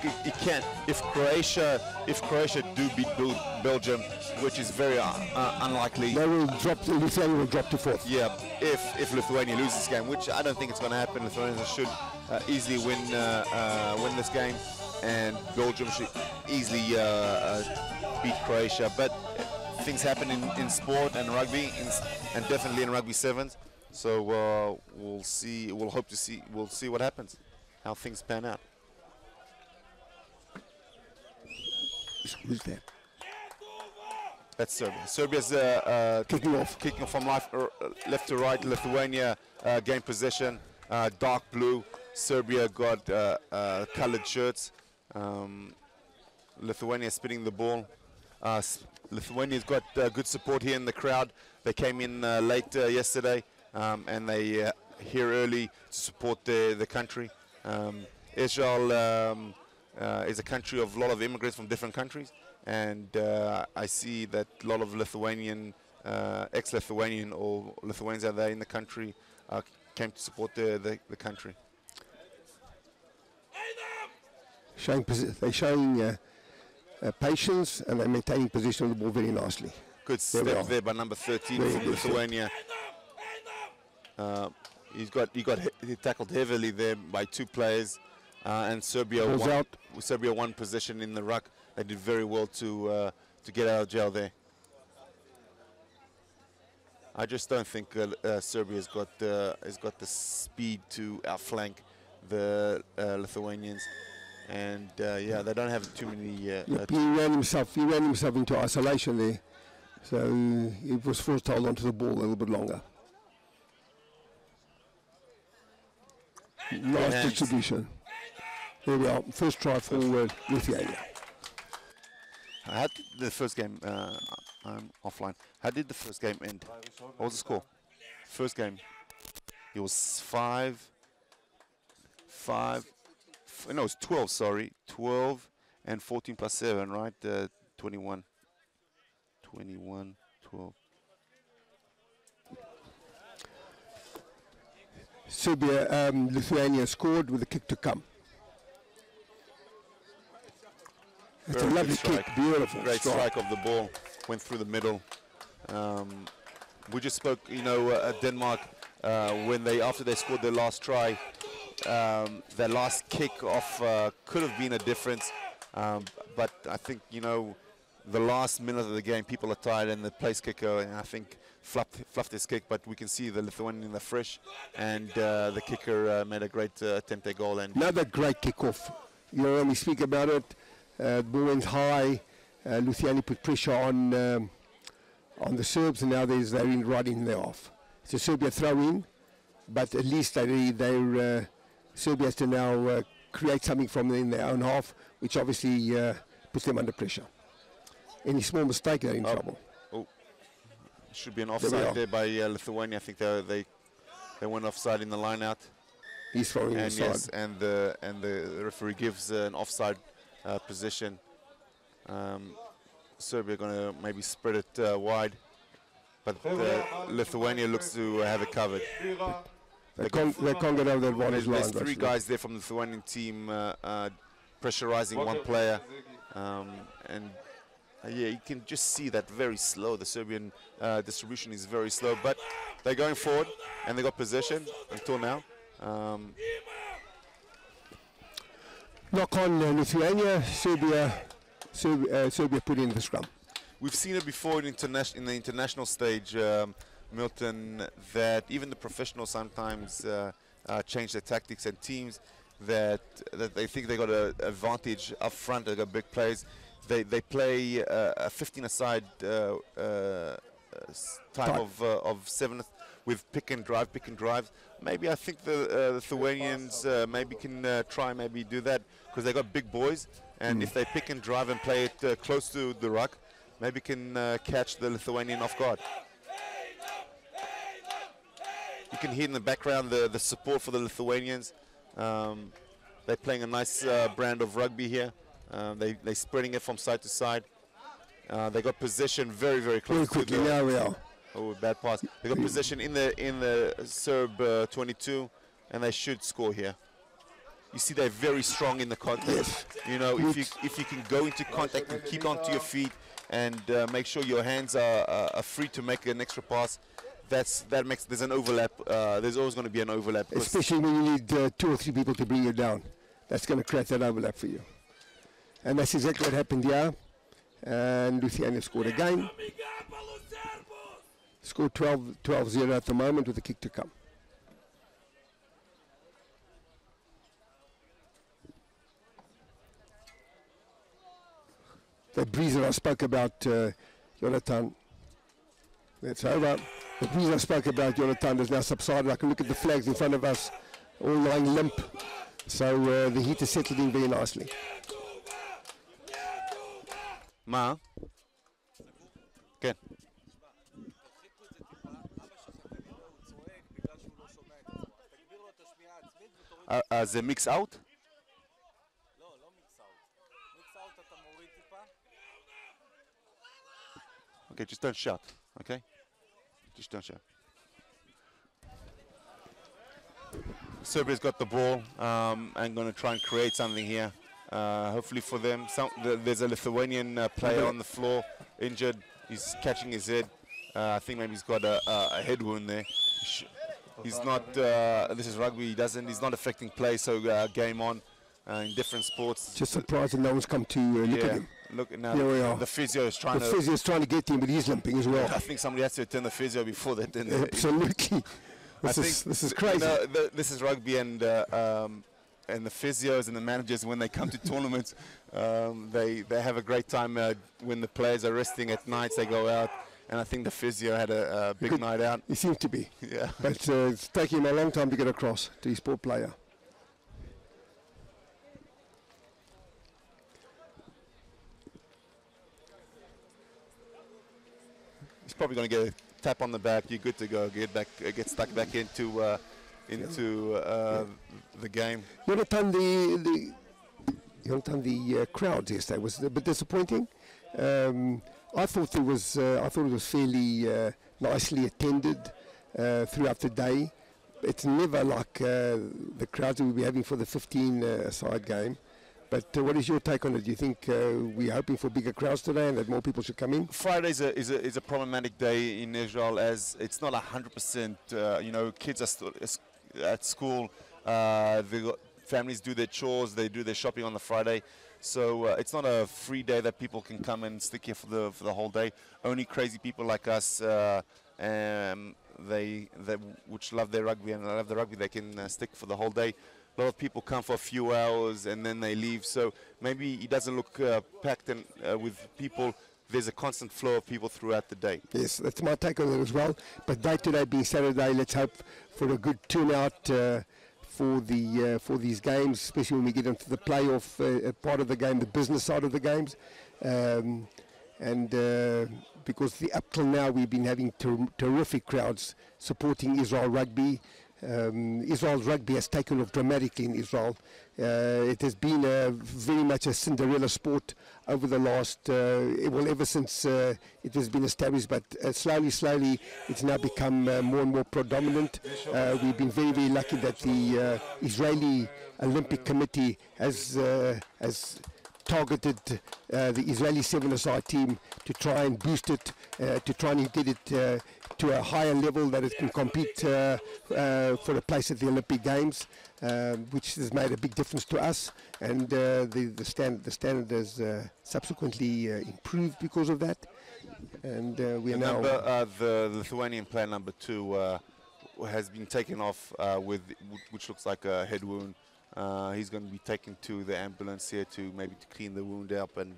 look, it can. If Croatia do beat Belgium, which is very unlikely, they will drop. Lithuania will drop to fourth. Yeah, if Lithuania loses this game, which I don't think it's going to happen. Lithuania should easily win this game, and Belgium should easily beat Croatia. But things happen in sport and rugby, and definitely in rugby sevens. So we'll see. We'll see what happens, how things pan out. Who's there? That's Serbia. Serbia's kicking off from left to right. Lithuania gain possession, dark blue. Serbia got colored shirts. Lithuania spinning the ball. Lithuania's got good support here in the crowd. They came in late yesterday, and they here early to support the country. Israel is a country of a lot of immigrants from different countries, and I see that a lot of Lithuanian, ex-Lithuanian or Lithuanians are there in the country, came to support the country. They're showing patience, and they're maintaining position of the ball very nicely. Good step there by number 13 from Lithuania. He tackled heavily there by two players, and Serbia won possession in the ruck. They did very well to get out of jail there. I just don't think Serbia has got the speed to outflank the Lithuanians, and yeah, they don't have too many. He ran himself into isolation there, so he was forced to hold onto the ball a little bit longer. Nice distribution. There we are. First try for Lithuania. How did the first game? I'm offline. How did the first game end? What was the score? First game. It was 5. No, it's 12. Sorry, 12 and 14 plus 7, right? 21. 21, 12. Serbia, Lithuania scored with a kick to come. It's a lovely kick, beautiful. Great strike of the ball, went through the middle. We just spoke, Denmark, when after they scored their last try, their last kick off could have been a difference, but I think, the last minute of the game, people are tired, and the place kicker, I think, fluffed his kick, but we can see the Lithuanian in the fresh, and the kicker made a great attempt at goal. And another great kickoff. When we speak about it, the ball went high. Lithuania put pressure on the Serbs, and now they're right in there off. It's a Serbia throw-in, but at least Serbia has to now create something from in their own half, which obviously puts them under pressure. Any small mistake, they're in trouble. Oh, should be an offside there by Lithuania. I think they went offside in the line out. He's throwing and inside. Yes, and the referee gives an offside position. Serbia going to maybe spread it wide, but Lithuania looks to have it covered. They can't get over that one. There's three guys there from the Lithuanian team pressurizing one player, and yeah, you can just see that very slow. The Serbian distribution is very slow, but they're going forward, and they got possession until now. Knock on Lithuania. Serbia put in the scrum. We've seen it before in the international stage, Milton, that even the professionals sometimes change their tactics, and teams that they think they got an advantage up front, they got big players. They play a 15-a-side type of 7 with pick and drive. Maybe I think the Lithuanians maybe can maybe do that, because they got big boys, and if they pick and drive and play it close to the ruck, maybe can catch the Lithuanian off guard. You can hear in the background the support for the Lithuanians. They're playing a nice brand of rugby here. They're spreading it from side to side. They got possession very, very close. Very quickly, now we are. Oh, bad pass. They got possession in the Serb 22, and they should score here. you see they're very strong in the contact. Yes. You know, if you can go into contact and keep onto your feet and make sure your hands are free to make an extra pass, that makes there's an overlap. There's always going to be an overlap. Especially when you need 2 or 3 people to bring you down. That's going to create that overlap for you. And that's exactly what happened here. And Lithuania scored again. Scored 12-0 at the moment with a kick to come. The breeze I spoke about, Jonathan, that's over. The breeze I spoke about, Jonathan, has now subsided. I can look at the flags in front of us, all lying limp. So the heat is settled in very nicely. Ma? כן. זה mix out? Okay, just don't shout, okay? Just don't shout. Serbia's got the ball and going to try and create something here. Hopefully for them. There's a Lithuanian player on the floor, injured. He's catching his head. I think maybe he's got a head wound there. He's not, this is rugby, he's not affecting play, so game on in different sports. Just surprised that no one's come to look at him. Look now, Here we are. the physio is trying The physio is trying to get him, but he's limping as well. I think somebody has to attend the physio before that. Absolutely. This is crazy. You know, this is rugby, and the physios and the managers, when they come to tournaments, they have a great time. When the players are resting at nights, they go out. And I think the physio had a big night out. He seems to be. Yeah. But it's taking him a long time to get across to his sport player. He's probably going to get a tap on the back. You're good to go. Get stuck back into the game. Jonathan, the crowd yesterday was a bit disappointing. I thought it was fairly nicely attended throughout the day. It's never like the crowds that we'll be having for the 15-side game. But what is your take on it? Do you think we're hoping for bigger crowds today and that more people should come in? Friday is a problematic day in Israel, as it's not 100%. You know, kids are still at school. Families do their chores. They do their shopping on the Friday. So it's not a free day that people can come and stick here for the whole day. Only crazy people like us, which love their rugby and love the rugby, they can stick for the whole day. A lot of people come for a few hours and then they leave. So maybe it doesn't look packed and with people. There's a constant flow of people throughout the day. Yes, that's my take on it as well. But day today being Saturday, let's hope for a good turnout for these games, especially when we get into the playoff part of the game, the business side of the games, because up till now we've been having terrific crowds supporting Israel rugby. Israel's rugby has taken off dramatically in Israel. It has been very much a Cinderella sport over the last, ever since it has been established, but slowly it's now become more and more predominant. We've been very, very lucky that the Israeli Olympic Committee has targeted the Israeli 7-a-side team to try and boost it, to try and get it to a higher level that it can compete for a place at the Olympic Games, which has made a big difference to us, and the standard has subsequently improved because of that. And we are now the Lithuanian player number 2 has been taken off which looks like a head wound. He's going to be taken to the ambulance here to maybe to clean the wound up, and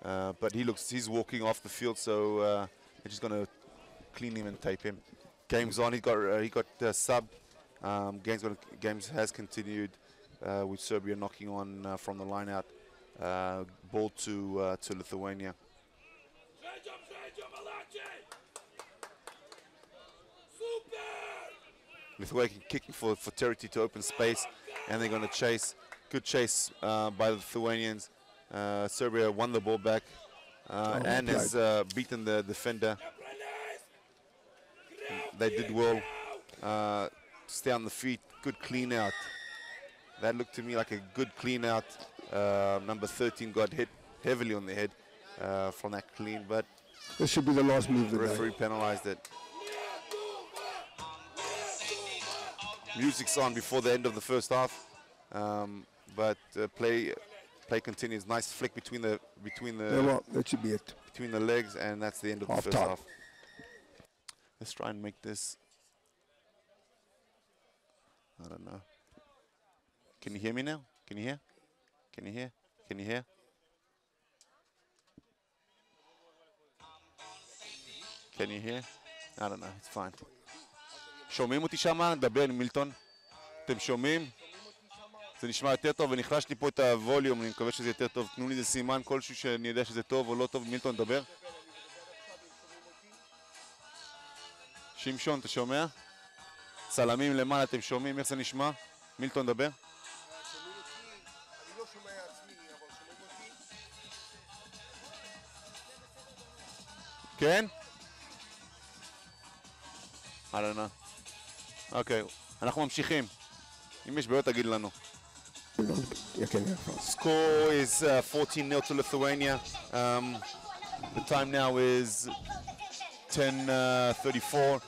but he's walking off the field, so they're just going to clean him and tape him. Game's on. He got sub. Games has continued with Serbia knocking on from the line out. Ball to Lithuania. Lithuania kicking for territory to open space, and they're going to chase. Good chase by the Lithuanians. Serbia won the ball back and has beaten the defender. They did well. Stay on the feet. Good clean out. That looked to me like a good clean out. Number 13 got hit heavily on the head from that clean, but This should be the last move of the the day. referee penalized it. Music's on before the end of the first half, but play continues. Nice flick between the That should be it. between the legs, and that's the end of the first Half-time. half. Let's try and make this. I don't know. Can you hear me now? Can you hear? Can you hear? Can you hear? Can you hear? I don't know, it's fine. שומעים אותי שמה? נדבר עם מילטון. אתם שומעים? זה נשמע יותר טוב ונחלש לי פה את הווליום, אני מקווה שזה יותר טוב. תנו לי איזה סימן כלשהו שאני יודע שזה טוב או לא טוב. מילטון, דבר. שמשון, אתה שומע? צלמים למעלה, אתם שומעים? איך זה נשמע? מילטון, דבר. כן? I don't know. אוקיי, אנחנו ממשיכים. אם יש בעיות תגיד לנו. Score is 14-0 to Lithuania. The time now is 10:34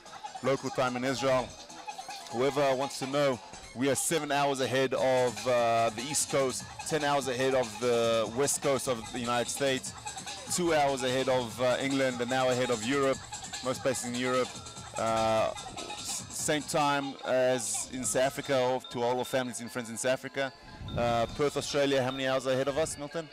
local time in Israel. Whoever wants to know, we are 7 hours ahead of the East Coast, 10 hours ahead of the West Coast of the United States, 2 hours ahead of England, an hour ahead of Europe, most places in Europe. Same time as in South Africa, to all our families and friends in South Africa. Perth, Australia, how many hours ahead of us, Milton?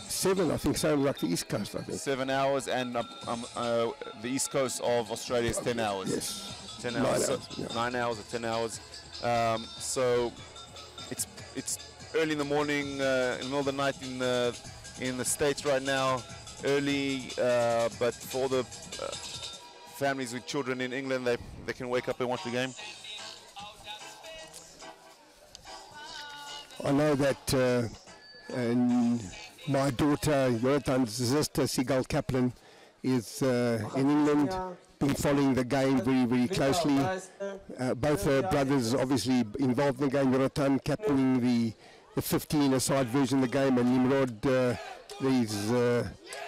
7, I think, sounds like the East Coast, I think. 7 hours, and the East Coast of Australia is 10 hours. Yes. 10 hours, 9 hours, yeah. 9 hours or 10 hours. So it's early in the morning, in the middle of the night in the States right now. Early, but for the families with children in England, they can wake up and watch the game. I know that my daughter, Jonathan's sister, Sigal Kaplan, is in England, been following the game very, very closely. Both her brothers obviously involved in the game. Jonathan captaining the 15-a-side version of the game, and Nimrod, her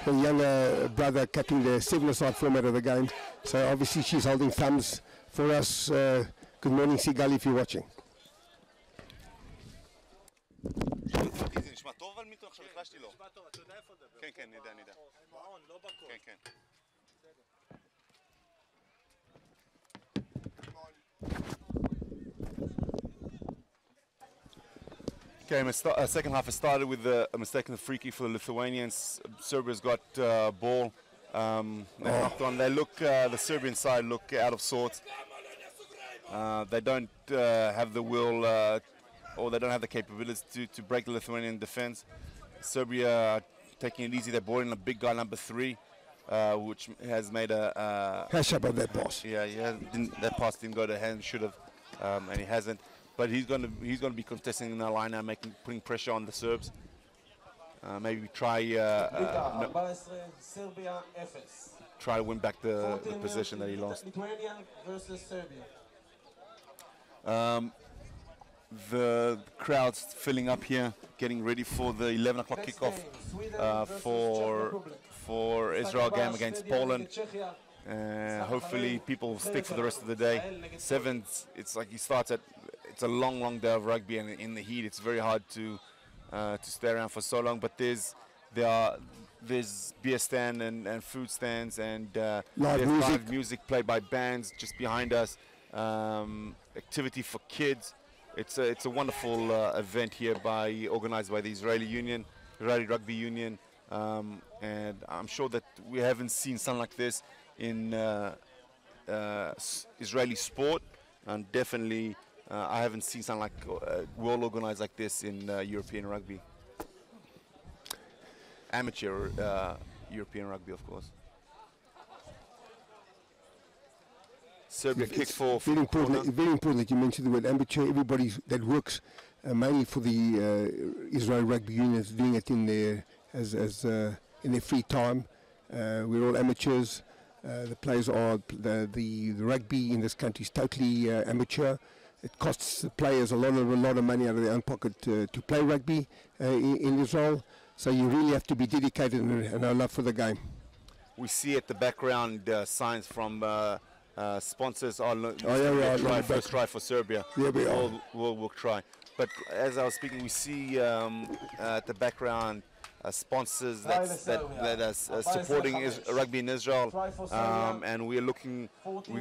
younger brother, captaining the 7-a-side format of the game. So obviously she's holding thumbs for us. Good morning, Sigal, if you're watching. זה נשמע טוב אבל מילטון? עכשיו החלשתי לו. נשמע טוב, אתה יודע איפה לדבר? כן, כן, נדע. מעון, לא בקור. כן, כן. Okay, second half has started with a mistaken free kick for the Lithuanians. Serbia's got ball. They knocked on. They look, the Serbian side look out of sorts. They don't have the will or they don't have the capability to break the Lithuanian defense. Serbia taking it easy. They're boarding a big guy, number 3, which has made a... Hash up on that pass. Yeah, that pass didn't go to hand, should have, and he hasn't. But he's going to be contesting in the line now, putting pressure on the Serbs. Maybe try to win back the possession that he lost. Lithuania versus Serbia. The crowd's filling up here, getting ready for the 11 o'clock kickoff for Israel game against Poland. Hopefully people will stick for the rest of the day. 7, it's like it's a long day of rugby, and in the heat it's very hard to stay around for so long. But there's beer stand and food stands, and live music played by bands just behind us. Activity for kids. It's a wonderful event here organized by the Israeli Rugby Union, and I'm sure that we haven't seen something like this in Israeli sport, and definitely I haven't seen something like well organized like this in European rugby. Amateur European rugby, of course. Serbia kick for very important that you mentioned the word amateur. Everybody that works mainly for the Israel Rugby Union is doing it in their in their free time. We're all amateurs. The players are the rugby in this country is totally amateur. it costs the players a lot of money out of their own pocket to play rugby in Israel. So you really have to be dedicated and a love for the game. We see at the background signs from sponsors. First try for Serbia. There we are. We'll try. But as I was speaking, we see at the background sponsors that are supporting rugby in Israel, and we're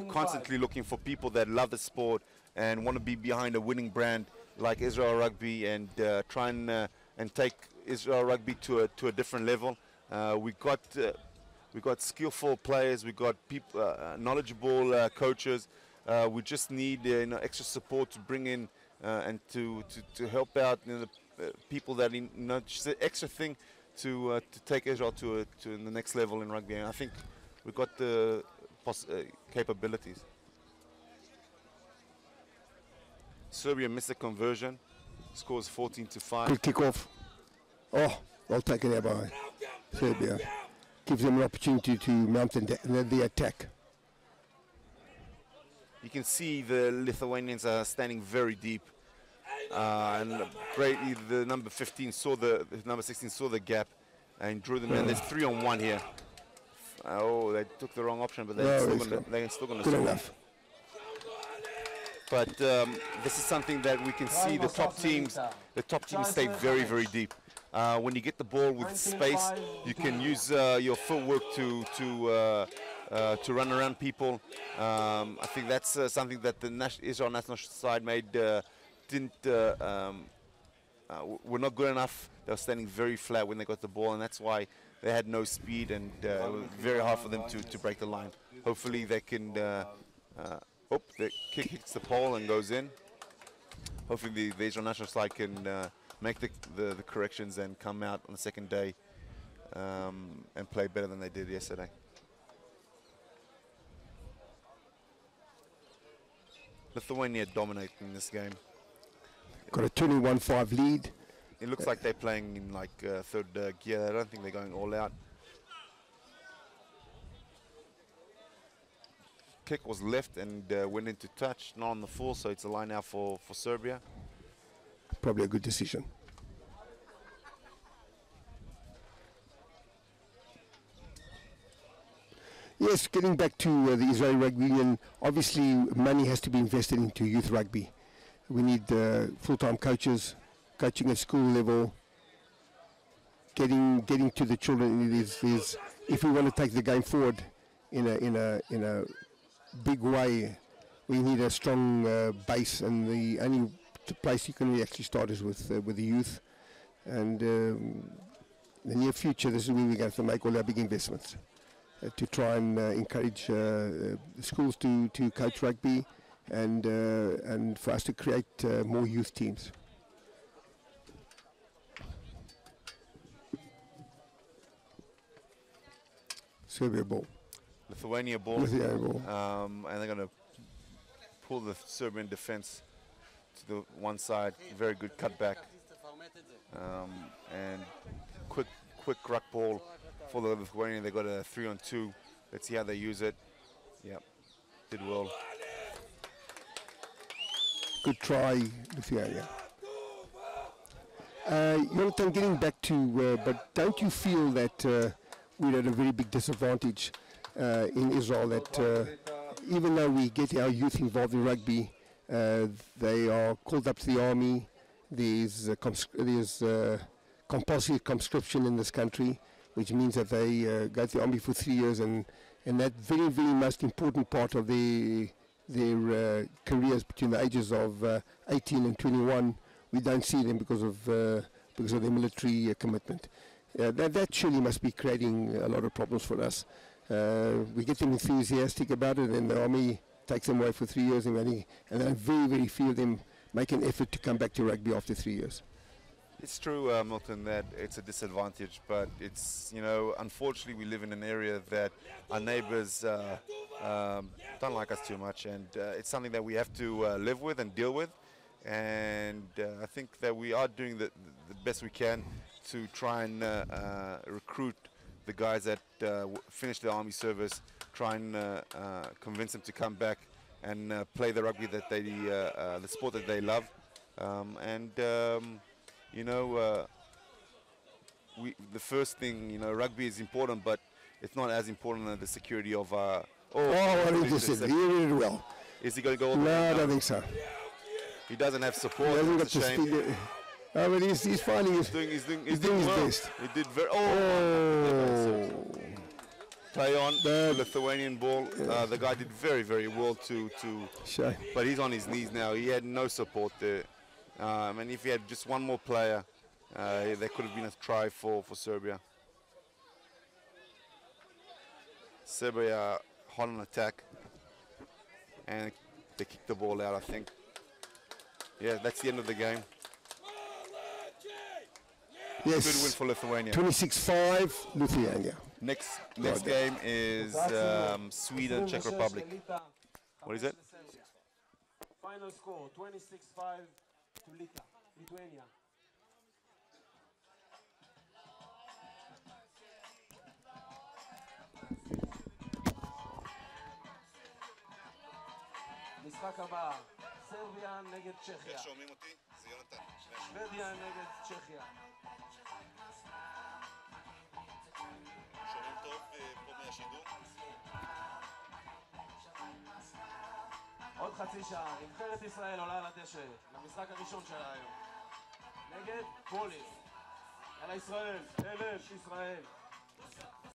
constantly looking for people that love the sport and want to be behind a winning brand like Israel Rugby, and try and take Israel Rugby to a different level. We got skillful players, we got people, knowledgeable coaches. We just need extra support to bring in and to help out the people that just an extra thing to take Israel to the next level in rugby. And I think we've got the capabilities. Serbia missed a conversion, scores 14-5. Good kick-off. Oh, well taken there by Serbia. Gives them an opportunity to mount the attack. You can see the Lithuanians are standing very deep, and greatly the number 16 saw the gap and drew them in. There's 3-on-1 here. Oh, they took the wrong option, but they're still going to score. Enough. But this is something that we can see. The top teams stay very, very deep. When you get the ball with space, you can use your footwork to run around people. I think that's something that the Israel national side were not good enough. They were standing very flat when they got the ball, and that's why they had no speed, and it was very hard for them to break the line. Hopefully they can. The kick hits the pole and goes in. Hopefully the Israel national side can make the corrections and come out on the second day and play better than they did yesterday. Lithuania dominating this game. Got a 21-5 lead. It looks like they're playing in like third gear. I don't think they're going all out. Kick was left and went into touch, not on the full, so it's a line out for Serbia. Probably a good decision. Yes, getting back to the Israeli Rugby Union, obviously money has to be invested into youth rugby. We need full-time coaches, coaching at school level, getting to the children. Is if we want to take the game forward in a big way, we need a strong base, and the only place you can actually start is with the youth. And in the near future, this is where we're going to make all our big investments to try and encourage schools to coach rugby, and for us to create more youth teams. Serbia ball. Lithuania ball. And they're going to pull the Serbian defense to the one side. Very good cutback. And quick ruck ball for the Lithuanian. They got a 3-on-2. Let's see how they use it. Yep, did well. Good try, Lithuania. Jonathan, getting back to, but don't you feel that we're at a very big disadvantage in Israel, that even though we get our youth involved in rugby, they are called up to the army. There's compulsory conscription in this country, which means that they go to the army for 3 years, and that very, very most important part of their careers between the ages of 18 and 21, we don't see them because of their military commitment. That surely must be creating a lot of problems for us. We get them enthusiastic about it, and the army takes them away for 3 years, and I very, very feel them make an effort to come back to rugby after 3 years. It's true, Milton, that it's a disadvantage, but it's, unfortunately we live in an area that our neighbors don't like us too much, and it's something that we have to live with and deal with. And I think that we are doing the best we can to try and recruit the guys that finish their army service, try and convince them to come back and play the rugby that they, the sport that they love. You know, the first thing, you know, rugby is important, but it's not as important as the security of. Oh, what he just did. He did it well. Is he going to go all the way? No, I don't think so. He doesn't have support. He hasn't got It's a the shame. speed. Oh, but he's finding his. He's doing his well. best. He did very. Oh. Play on Lithuanian ball. The guy did very, very well to. Shame. But he's on his knees now. He had no support there. And if he had just one more player, there could have been a try for Serbia. Serbia hot on attack, and they kicked the ball out, I think. Yeah, that's the end of the game. Yes. Good win for Lithuania. 26-5, Lithuania. Next game is Sweden, Czech Republic. What is it? Final score 26-5 to Lithuania. משחק הבא, סרביה נגד צ'כיה. איך שומעים אותי? זה יונתן. שוודיה נגד צ'כיה. שומעים טוב פה מהשידור? עוד חצי שעה, נבחרת ישראל עולה על הדשא למשחק הראשון שלה היום. נגד פולין. יאללה ישראל, אלה ישראל.